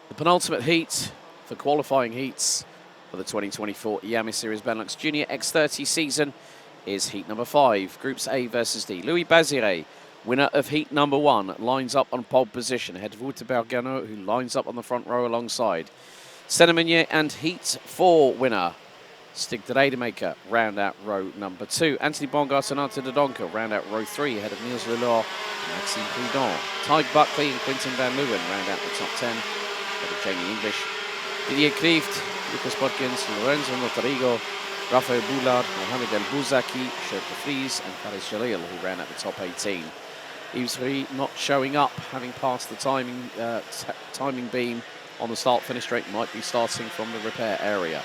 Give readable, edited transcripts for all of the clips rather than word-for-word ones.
The penultimate heat for qualifying heats for the 2024 IAME Series Benelux Junior X30 season is heat number 5, Groups A versus D. Louis Bazire, winner of heat number 1, lines up on pole position ahead of Wout Bergano, who lines up on the front row alongside Senemanier, and heat 4 winner Stig de Rademaker round out row number 2. Anthony Bongard and Arthur de Donker round out row 3 ahead of Niels Lelor and Maxime Prudhomme. Tyg Buckley and Quintin van Leeuwen round out the top 10 ahead of Jamie English. Didier Klieft, Lucas Bodkins, Lorenzo Notarigo, Rafael Boulard, Mohamed El Bouzaki, Sherp de Vries and Faris Jalil, who ran at the top 18. Yves Rie not showing up, having passed the timing beam on the start-finish straight, might be starting from the repair area.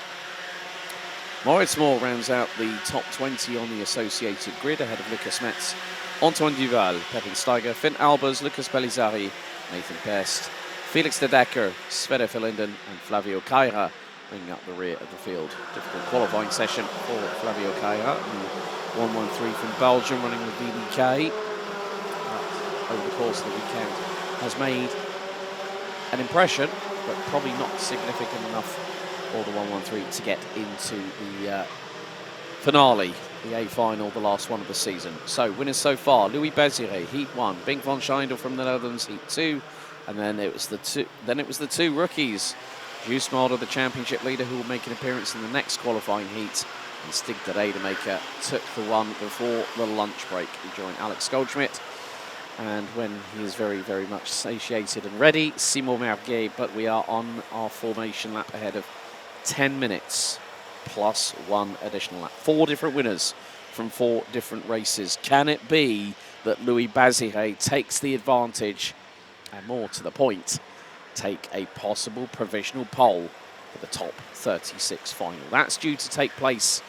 Moritz Moore rounds out the top 20 on the associated grid ahead of Lucas Metz, Antoine Duval, Pepin Steiger, Finn Albers, Lucas Belizari, Nathan Best, Felix de Decker, Sverre Verlinden and Flavio Caira bringing up the rear of the field. Difficult qualifying session for Flavio Caira, the 113 from Belgium running with VDK. Over the course of the weekend has made an impression, but probably not significant enough for the 113 to get into the finale, the A final, the last one of the season. So winners so far: Louis Bazire, heat 1; Bink van Schijndel from the Netherlands, heat 2, and then it was the two rookies, Juice Mulder, the championship leader, who will make an appearance in the next qualifying heat, and Stig de Rademaker took the one before the lunch break. He joined Alex Goldschmidt, and when he is very, very much satiated and ready, Simon Merguet. But we are on our formation lap ahead of 10 minutes plus 1 additional lap. 4 different winners from 4 different races. Can it be that Louis Bazire takes the advantage and, more to the point, take a possible provisional pole for the top 36 final? That's due to take place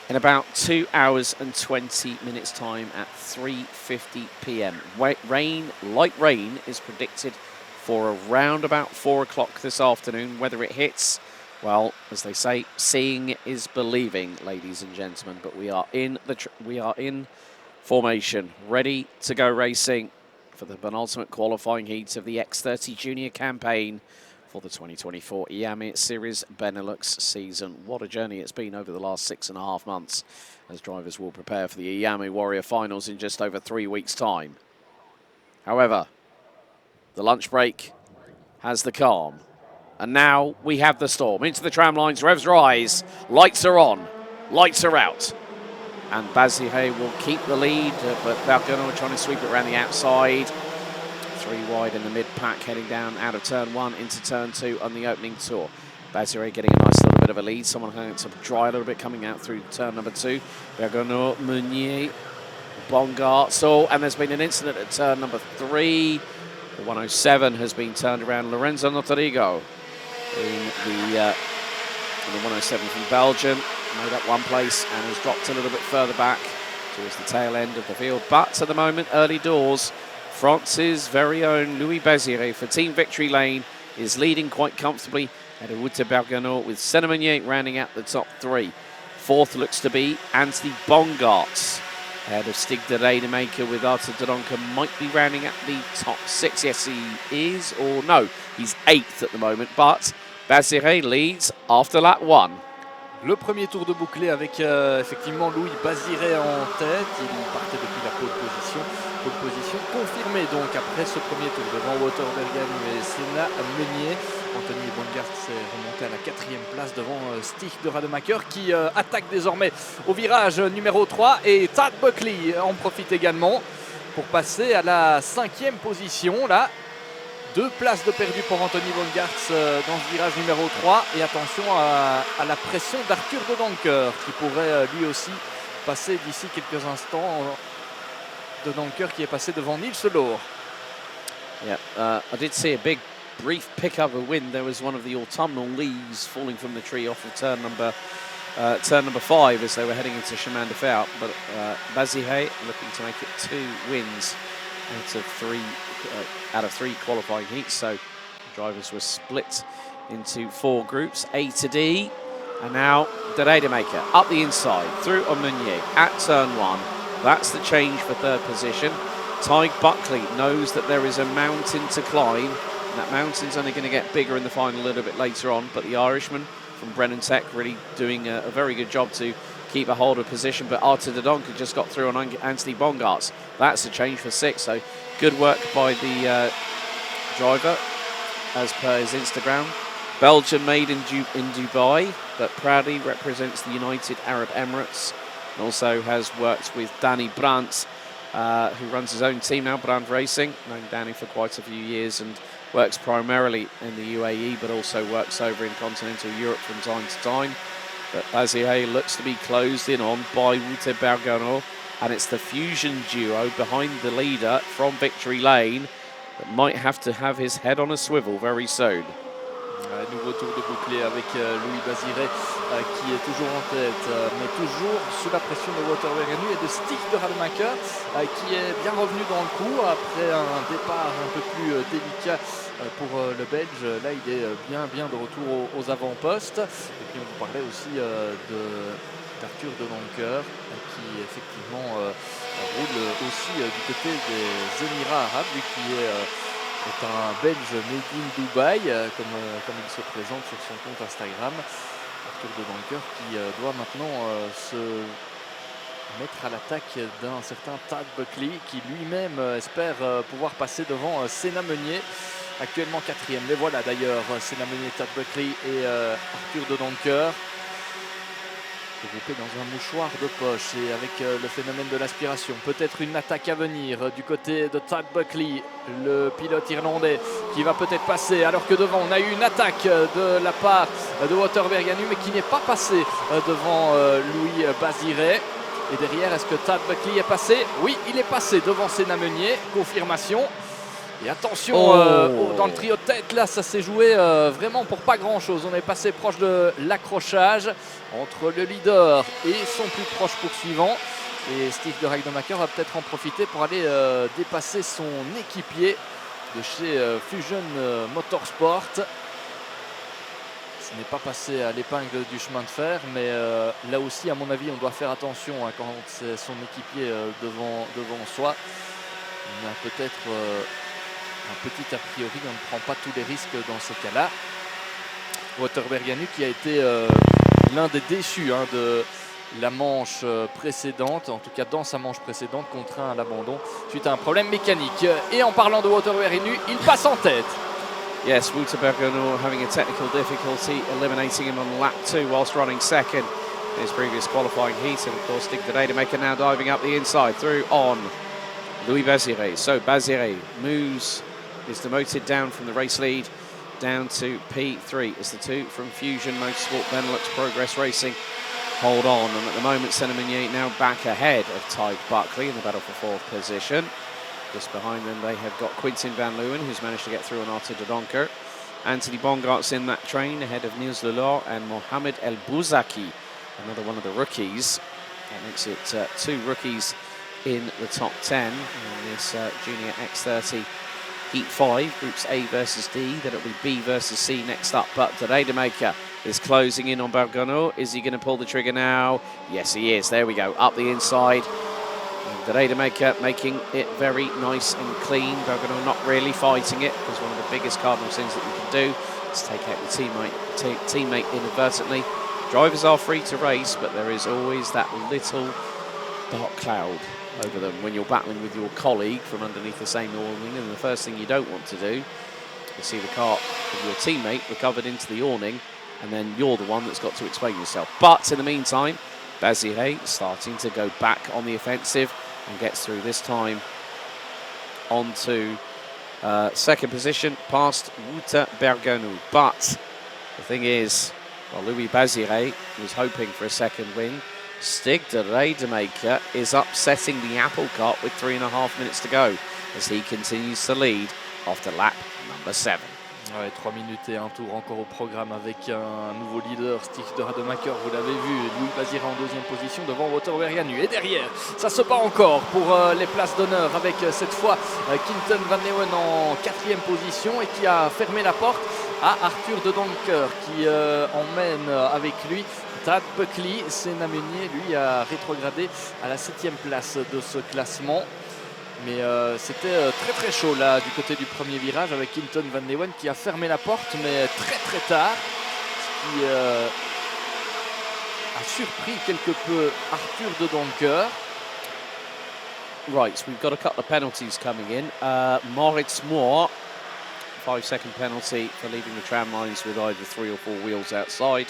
in about 2 hours and 20 minutes time at 3:50 p.m. Light rain is predicted for around about 4 o'clock this afternoon. Whether it hits, well, as they say, seeing is believing, ladies and gentlemen. But we are in formation, ready to go racing for the penultimate qualifying heat of the X30 Junior campaign for the 2024 IAME Series Benelux season. What a journey it's been over the last 6.5 months, as drivers will prepare for the IAME Warrior Finals in just over 3 weeks' time. However, the lunch break has the calm, and now we have the storm. Into the tram lines, revs rise, lights are on, lights are out. And Bazire will keep the lead, but Bergano trying to sweep it around the outside. 3 wide in the mid-pack, heading down out of turn 1 into turn 2 on the opening tour. Bazire getting a nice little bit of a lead. Someone having to dry a little bit coming out through turn number 2. Bergano, Meunier, Bongard. And there's been an incident at turn number 3. The 107 has been turned around. Lorenzo Notarigo in the 107 from Belgium made up one place and has dropped a little bit further back towards the tail end of the field. But at the moment, early doors, France's very own Louis Bazire for Team Victory Lane is leading quite comfortably at Wout Bergano, with Senemanier rounding out the top 3. 4th looks to be Anthony Bongard ahead of Stig de Rademaker, with Arthur de Donker might be rounding out the top 6. Yes, he is, or no, he's 8th at the moment, but Bazire leads after lap 1. Le premier tour de bouclé avec effectivement Louis Bazire en tête. Il partait depuis la pole position. Pole position confirmée donc après ce premier tour devant Wouter Bergano et Senna Meunier. Anthony Bongard s'est remonté à la 4e place devant Stig de Rademaker qui attaque désormais au virage numéro 3. Et Tad Buckley en profite également pour passer à la 5e position. Là, 2 places de perdu pour Anthony Bongard dans ce virage numéro 3. Et attention à la pression d'Arthur de Donker qui pourrait lui aussi passer d'ici quelques instants. De Donker qui est passé devant Niels Lelor. Yeah, I did see a brief pick-up of wind. There was one of the autumnal leaves falling from the tree off of turn number 5 as they were heading into Chemin de Fer. But Bazire looking to make it 2 wins out of 3 qualifying heats. So drivers were split into 4 groups, A to D. And now de Rademaker up the inside through on Meunier at turn 1. That's the change for 3rd position. Tyg Buckley knows that there is a mountain to climb And that mountain's only going to get bigger in the final a little bit later on, but the Irishman from Brennan Tech really doing a very good job to keep a hold of position, but Artur de Donker just got through on Anthony Bongarts. That's a change for 6, so good work by the driver, as per his Instagram. Belgium made in Dubai, but proudly represents the United Arab Emirates, and also has worked with Danny Brandt, who runs his own team now, Brandt Racing. Known Danny for quite a few years and works primarily in the UAE, but also works over in continental Europe from time to time. But Bazire looks to be closed in on by Wouter Bergano, and it's the Fusion duo behind the leader from Victory Lane that might have to have his head on a swivel very soon. Nouveau tour de bouclé avec Louis Bazire qui est toujours en tête, mais toujours sous la pression de Wouter Bergano et de Stig de Rademacher qui est bien revenu dans le coup après un départ un peu plus délicat pour le Belge. Là, il est bien de retour aux avant-postes. Et puis on vous parlait aussi d'Arthur de Donker qui effectivement roule aussi du côté des Émirats arabes, lui qui est un Belge made in Dubaï, comme il se présente sur son compte Instagram. Arthur de Donker qui doit maintenant se mettre à l'attaque d'un certain Tad Buckley qui lui-même espère pouvoir passer devant Senna Meunier, actuellement 4e. Mais voilà d'ailleurs Senna Meunier, Tad Buckley et Arthur de Donker regroupés dans un mouchoir de poche et avec le phénomène de l'aspiration. Peut-être une attaque à venir du côté de Tad Buckley, le pilote irlandais qui va peut-être passer, alors que devant on a eu une attaque de la part de Wouter Bergano, mais qui n'est pas passé devant Louis Bazire. Et derrière, est-ce que Tad Buckley est passé? Oui, il est passé devant Senna Meunier, confirmation. Et attention, dans le trio de tête, là, ça s'est joué vraiment pour pas grand-chose. On est passé proche de l'accrochage entre le leader et son plus proche poursuivant. Et Stig de Rademacher va peut-être en profiter pour aller dépasser son équipier de chez Fusion Motorsport. Ce n'est pas passé à l'épingle du chemin de fer, mais là aussi, à mon avis, on doit faire attention quand c'est son équipier devant soi. On a peut-être un petit a priori, on ne prend pas tous les risques dans ce cas-là. Wouter Bergano qui a été l'un des déçus de la manche précédente, en tout cas dans sa manche précédente, contraint à l'abandon suite à un problème mécanique. Et en parlant de Wouter Bergano, il passe en tête. Yes, Wouter Bergano having a technical difficulty, eliminating him on lap 2 whilst running second in his previous qualifying heat. And of course, Stig de Rademacher now diving up the inside through on Louis Bazire. So Bazire is demoted down from the race lead down to P3 as the two from Fusion Motorsport Benelux Progress Racing hold on. And at the moment, Senna Meunier now back ahead of Tad Buckley in the battle for 4th position. Just behind them, they have got Quintin van Leeuwen, who's managed to get through on Artur de Donker. Anthony Bongart's in that train ahead of Niels Lelor and Mohamed El Bouzaki, another one of the rookies. That makes it 2 rookies in the top 10 in this Junior X30 Heat 5, Groups A versus D. Then it'll be B versus C next up. But de Rademacher is closing in on Bergano. Is he going to pull the trigger now? Yes, he is. There we go, up the inside. De Rademacher making it very nice and clean. Bergano not really fighting it, because one of the biggest cardinal sins that you can do is take out your teammate inadvertently. Drivers are free to race, but there is always that little dark cloud over them when you're battling with your colleague from underneath the same awning, and the first thing you don't want to do is see the car of your teammate recovered into the awning, and then you're the one that's got to explain yourself. But in the meantime, Bazire starting to go back on the offensive and gets through this time onto second position past Wouter Bergano. But the thing is, well, Louis Bazire was hoping for a second win. Stig de Rademacher is upsetting the apple cart with 3.5 minutes to go as he continues to lead after lap number 7. Ouais, 3 minutes et un tour encore au programme avec un nouveau leader, Stig de Rademacher, vous l'avez vu, Louis Bazire en 2e position devant Wouter Bergano. Et derrière, ça se bat encore pour les places d'honneur avec cette fois Quintin van Leeuwen en 4e position et qui a fermé la porte à Arthur de Donker qui emmène avec lui Tad Buckley. Senna Meunier, lui, a rétrogradé à la 7e place de ce classement. Mais c'était très très chaud là du côté du premier virage avec Hinton Van Leeuwen qui a fermé la porte mais très très tard. Ce qui a surpris quelque peu Arthur de Donker. Right, so we've got a couple of penalties coming in. Mariembourg, 5-second penalty for leaving the tram lines with either 3 or 4 wheels outside.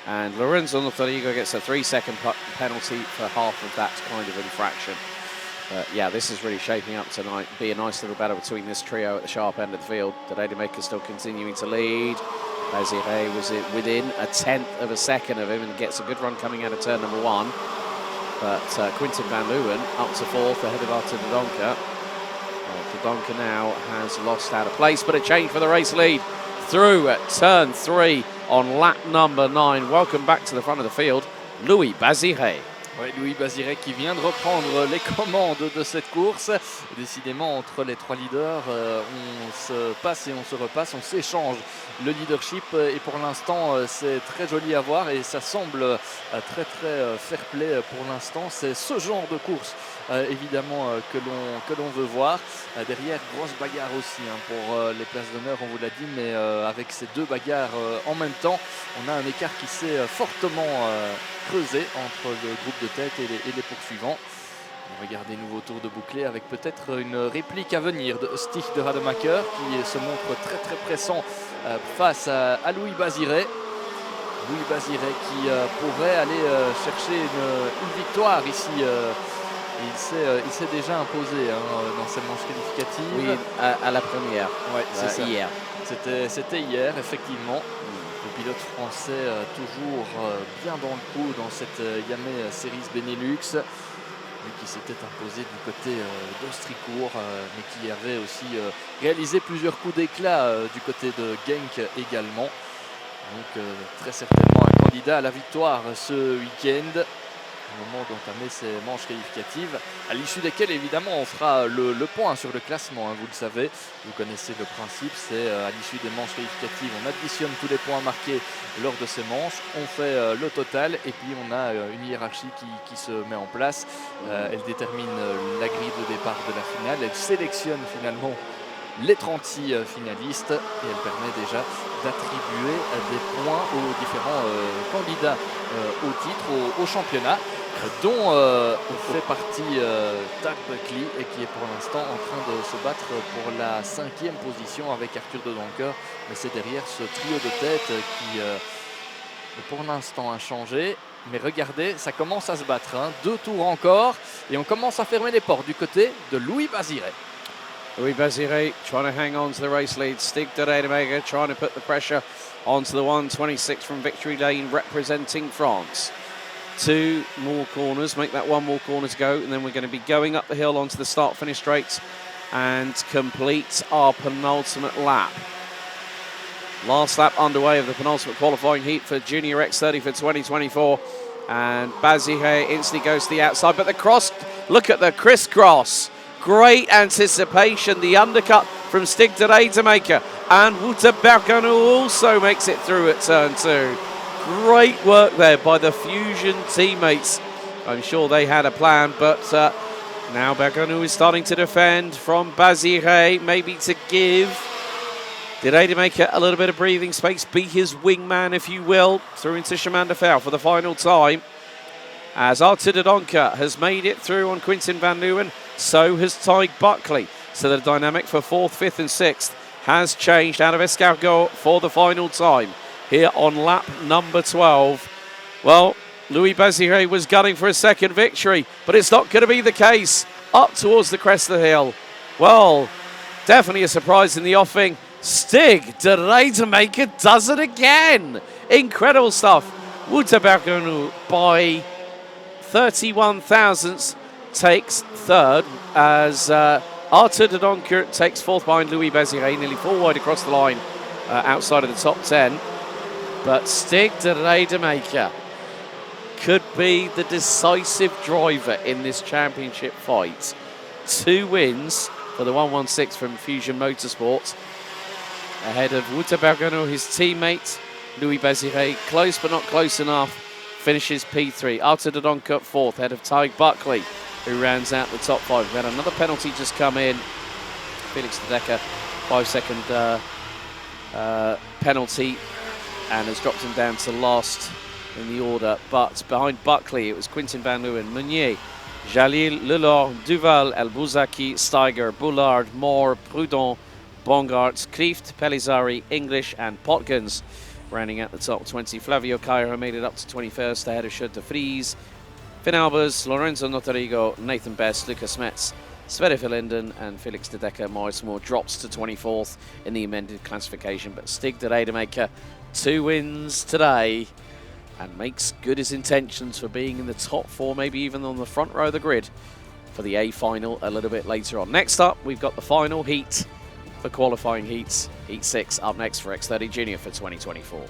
And Lorenzo Notorigo gets a 3-second penalty for half of that kind of infraction. Yeah, this is really shaping up tonight. Be a nice little battle between this trio at the sharp end of the field. The Rademacher still continuing to lead. Bazire was within a 1/10 of a second of him and gets a good run coming out of turn number 1. But Quinten Van Leeuwen up to 4th ahead of Arthur de Donker. De Donker now has lost out of place, but a change for the race lead through at turn 3 on lap number 9. Welcome back to the front of the field, Louis Bazire. Ouais, Louis Bazire qui vient de reprendre les commandes de cette course. Décidément, entre les 3 leaders, on se passe et on se repasse, on s'échange le leadership. Et pour l'instant, c'est très joli à voir et ça semble très très fair play pour l'instant. C'est ce genre de course, évidemment, que l'on veut voir. Derrière, grosse bagarre aussi pour les places d'honneur, on vous l'a dit, mais avec ces 2 bagarres en même temps, on a un écart qui s'est fortement creusé entre le groupe de tête et les poursuivants. Regardez, nouveau tour de bouclé avec peut-être une réplique à venir de Stig de Rademacher qui se montre très très pressant face à Louis Bazire. Louis Bazire qui pourrait aller chercher une victoire ici. Il s'est déjà imposé dans cette manche qualificative. Oui, à la première. Ouais, c'est ça. Hier. C'était hier, effectivement. Le pilote français toujours bien dans le coup dans cette Yamé Series Benelux. Lui qui s'était imposé du côté d'Austricourt, mais qui avait aussi réalisé plusieurs coups d'éclat du côté de Genk également. Donc très certainement un candidat à la victoire ce week-end. Au moment d'entamer ces manches qualificatives, à l'issue desquelles évidemment on fera le point sur le classement, vous le savez, vous connaissez le principe, c'est à l'issue des manches qualificatives, on additionne tous les points marqués lors de ces manches, on fait le total et puis on a une hiérarchie qui se met en place. Elle détermine la grille de départ de la finale, elle sélectionne finalement les 36 finalistes et elle permet déjà d'attribuer des points aux différents candidats au titre, au championnat, dont fait partie Tag Buckley et qui est pour l'instant en train de se battre pour la 5e position avec Arthur de Donker. Mais c'est derrière ce trio de tête qui pour l'instant a changé. Mais regardez, ça commence à se battre. 2 tours encore et on commence à fermer les portes du côté de Louis Bazire. Louis Bazire trying to hang on to the race lead. Stig de Rademacher trying to put the pressure onto the 126 from Victory Lane representing France. 2 more corners, make that 1 more corner to go, and then we're going to be going up the hill onto the start-finish straight and complete our penultimate lap. Last lap underway of the penultimate qualifying heat for Junior X30 for 2024. And Bazire instantly goes to the outside, but the cross, look at the crisscross. Great anticipation, the undercut from Stig de Rademacher, and Wouter Berganu also makes it through at turn 2. Great work there by the Fusion teammates. I'm sure they had a plan, but now Berganu is starting to defend from Bazire, maybe to give de Rademacher a little bit of breathing space, be his wingman, if you will, through into Chemin de Fer for the final time. As Arthur de Donker has made it through on Quinten Van Leeuwen, so has Tadej Buckley. So the dynamic for 4th, 5th and 6th has changed out of Escargot for the final time here on lap number 12. Well, Louis Bazire was gunning for a second victory, but it's not going to be the case. Up towards the crest of the hill. Well, definitely a surprise in the offing. Stig de Rademacher does it again. Incredible stuff. Wouter Berganu by 31 thousandths takes 3rd as Arthur de Donker takes 4th behind Louis Bazire, nearly 4 wide across the line outside of the top 10. But Stig de Rademacher could be the decisive driver in this championship fight. 2 wins for the 116 from Fusion Motorsports ahead of Wouter Berganu, his teammate Louis Bazire, close but not close enough, finishes P3. Arthur de Donker 4th ahead of Tadej Buckley. who rounds out the top 5. We've had another penalty just come in. Felix de Decker, 5-second penalty, and has dropped him down to last in the order. But behind Buckley, it was Quentin Van Leeuwen, Meunier, Jalil, Lelor, Duval, El Bouzaki, Steiger, Boulard, Moore, Prudon, Bongart, Klieft, Pelizari, English, and Potgans. Rounding out the top 20, Flavio Cairo made it up to 21st ahead of Schut de Vries, Finn Albers, Lorenzo Notarigo, Nathan Best, Lucas Metz, Sverre Verlinden, and Felix de Decker. Maurice Moore drops to 24th in the amended classification, but Stig de Rademacher, 2 wins today and makes good his intentions for being in the top 4, maybe even on the front row of the grid for the A final a little bit later on. Next up, we've got the final heat for qualifying heats. Heat 6 up next for X30 Junior for 2024.